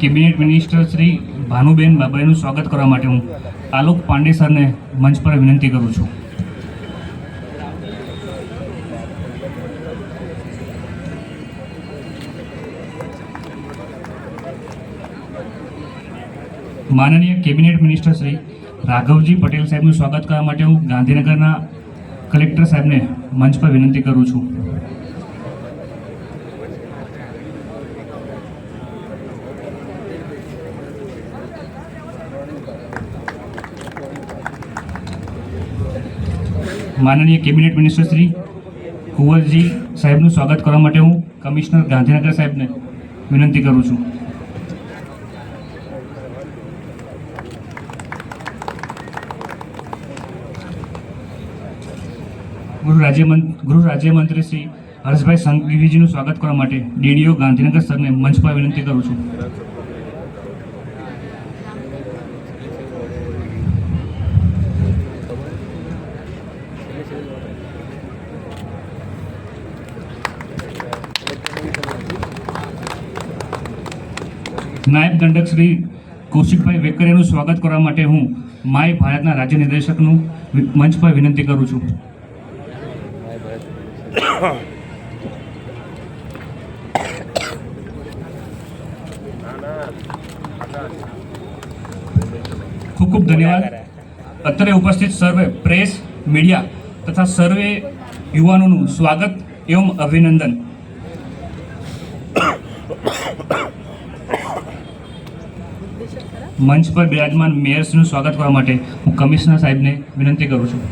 Cabinet minister Shri Bhanuben બાબરીનું સ્વાગત કરવા માટે હું આલોક પાંડે સરને મંચ પર વિનંતી કરું છું. માનનીય કેબિનેટ મિનિસ્ટર શ્રી રાઘવજી પટેલ સાહેબનું સ્વાગત કરવા માટે હું ગાંધીનગરના કલેક્ટર સાહેબને મંચ પર વિનંતી કરું છું. માનનીય કેબિનેટ મિનિસ્ટર શ્રી કુંવરજી સાહેબનું સ્વાગત કરવા માટે હું કમિશનર ગાંધીનગર સાહેબને વિનંતી કરું છું. ગૃહ રાજ્યમંત્રી શ્રી હર્ષભાઈ સંઘવીજીનું સ્વાગત કરવા માટે ડીડીઓ ગાંધીનગર સરને મંચ પર વિનંતી કરું છું. નાયબ દંડક શ્રી કૌશિકભાઈ વેકરિયાનું સ્વાગત કરવા માટે હું માય ભારતના રાજ્ય નિર્દેશકનું મંચ પર વિનંતી કરું છું. ખૂબ ખૂબ ધન્યવાદ. અત્રે ઉપસ્થિત સર્વે પ્રેસ મીડિયા તથા સર્વે યુવાનોનું સ્વાગત એવં અભિનંદન. મંચ પર બિરાજમાન મેયર્સનું સ્વાગત કરવા માટે હું કમિશનર સાહેબને વિનંતી કરું છું.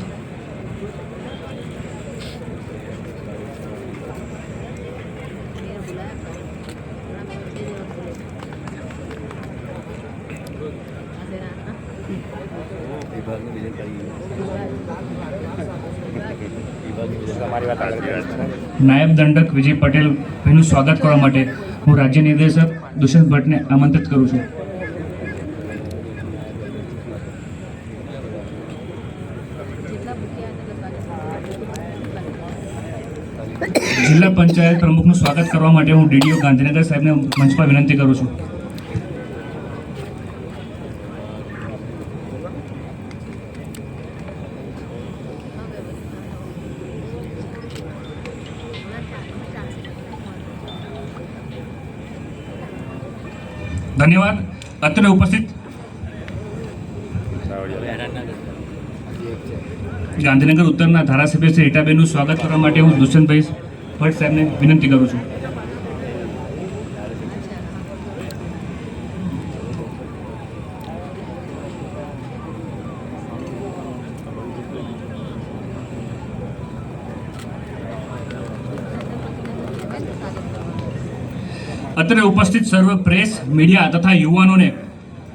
નાયબ દંડક વિજય પટેલ ભાઈનું સ્વાગત કરવા માટે હું રાજ્ય નિર્દેશક દુષ્યંત ભટ્ટને આમંત્રિત કરું છું. જિલ્લા પંચાયત પ્રમુખનું સ્વાગત કરવા માટે હું ડીડીઓ ગાંધીનગર સાહેબને મંચ પર વિનંતી કરું છું. ધન્યવાદ. અત્રે ઉપસ્થિત ગાંધીનગર ઉત્તરના ધારાસભ્ય શ્રી રીટાબેનનું સ્વાગત કરવા માટે હું દુષ્યંતભાઈ ભટ્ટ સાહેબને વિનંતી કરું છું. અત્રે ઉપસ્થિત સર્વ પ્રેસ મીડિયા તથા યુવાનોને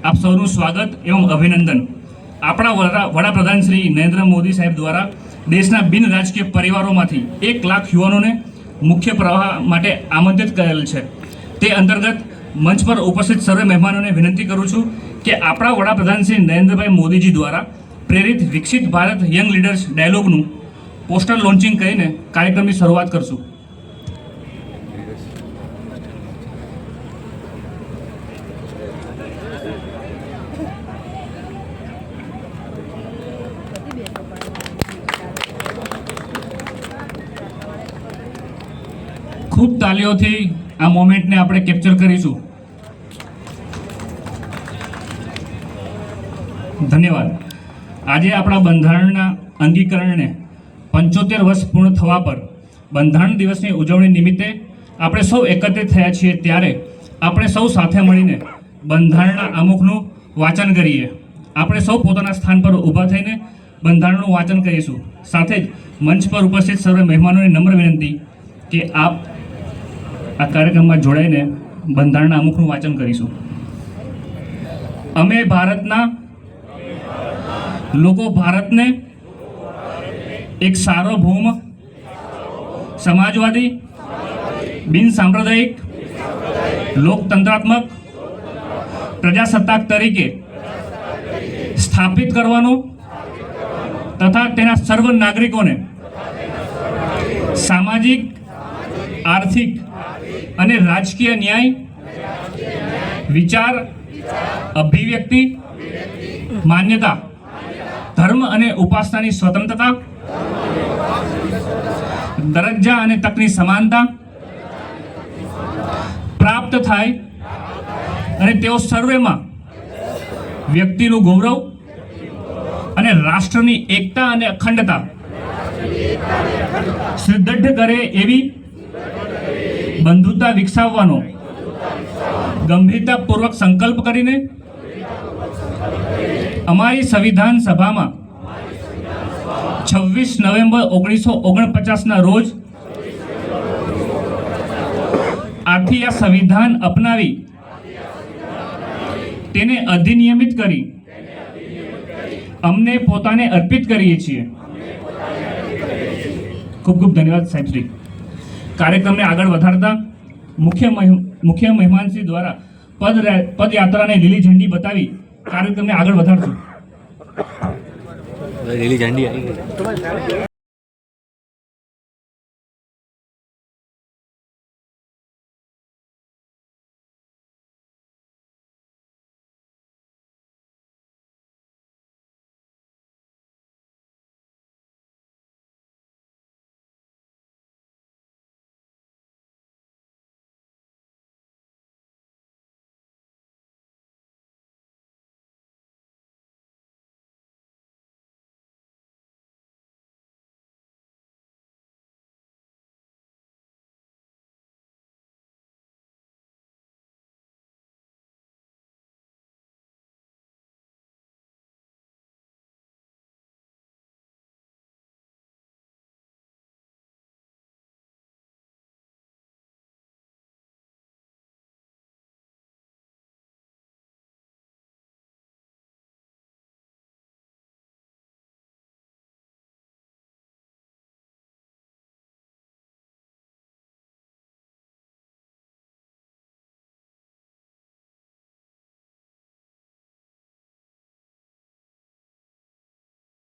આપ સૌનું સ્વાગત એવં અભિનંદન. આપણા વડાપ્રધાન શ્રી નરેન્દ્ર મોદી સાહેબ દ્વારા દેશના બિન રાજકીય પરિવારોમાંથી 1 લાખ યુવાનોને મુખ્ય પ્રવાહ માટે આમંત્રિત કરેલ છે. તે અંતર્ગત મંચ પર ઉપસ્થિત સર્વે મહેમાનોને વિનંતી કરું છું કે આપણા વડાપ્રધાન શ્રી નરેન્દ્રભાઈ મોદીજી દ્વારા પ્રેરિત વિકસિત ભારત યંગ લીડર્સ ડાયલોગનું પોસ્ટર લોન્ચિંગ કરીને કાર્યક્રમની શરૂઆત કરશું. ખૂબ તાલીઓથી આ મોમેન્ટને આપણે કેપ્ચર કરીશું. ધન્યવાદ. આજે આપણા બંધારણના અંગીકરણને 75 વર્ષ પૂર્ણ થવા પર બંધારણ દિવસની ઉજવણી નિમિત્તે આપણે સૌ એકત્રિત થયા છીએ, ત્યારે આપણે સૌ સાથે મળીને બંધારણના આમુખનું વાંચન કરીએ. આપણે સૌ પોતાના સ્થાન પર ઊભા થઈને બંધારણનું વાંચન કરીશું. સાથે જ મંચ પર ઉપસ્થિત સર્વે મહેમાનોને નમ્ર વિનંતી કે આપ આ કાર્યક્રમમાં જોડાઈને બંધારણના આમુખનું વાંચન કરીશું. અમે ભારતના લોકો ભારતને એક સાર્વભૌમ, સમાજવાદી, બિન સાંપ્રદાયિક, લોકતંત્રાત્મક પ્રજાસત્તાક તરીકે સ્થાપિત કરવાનો તથા તેના સર્વ નાગરિકોને સામાજિક, આર્થિક અને રાજકીય ન્યાય વિચાર, અભિવ્યક્તિ, માન્યતા, ધર્મ અને ઉપાસનાની સ્વતંત્રતા, દરજ્જા અને તકની સમાનતા પ્રાપ્ત થાય અને તેઓ સર્વેમાં વ્યક્તિનું ગૌરવ અને રાષ્ટ્રની એકતા અને અખંડતા સુદૃઢ કરે એવી બંધુતા વિકસાવવાનો ગંભીરતાપૂર્વક સંકલ્પ કરીને અમારી સંવિધાન સભામાં 26 નવેમ્બર 1949ના રોજ આથી આ સંવિધાન અપનાવી તેને અધિનિયમિત કરી અમને પોતાને અર્પિત કરીએ છીએ. ખૂબ ખૂબ ધન્યવાદ સાહેબ શ્રી. કાર્યક્રમને આગળ વધારતા મુખ્ય મહેમાનશ્રી દ્વારા પદયાત્રાને લીલી ઝંડી બતાવી કાર્યક્રમને આગળ વધારશું. લીલી ઝંડી આવી ગઈ.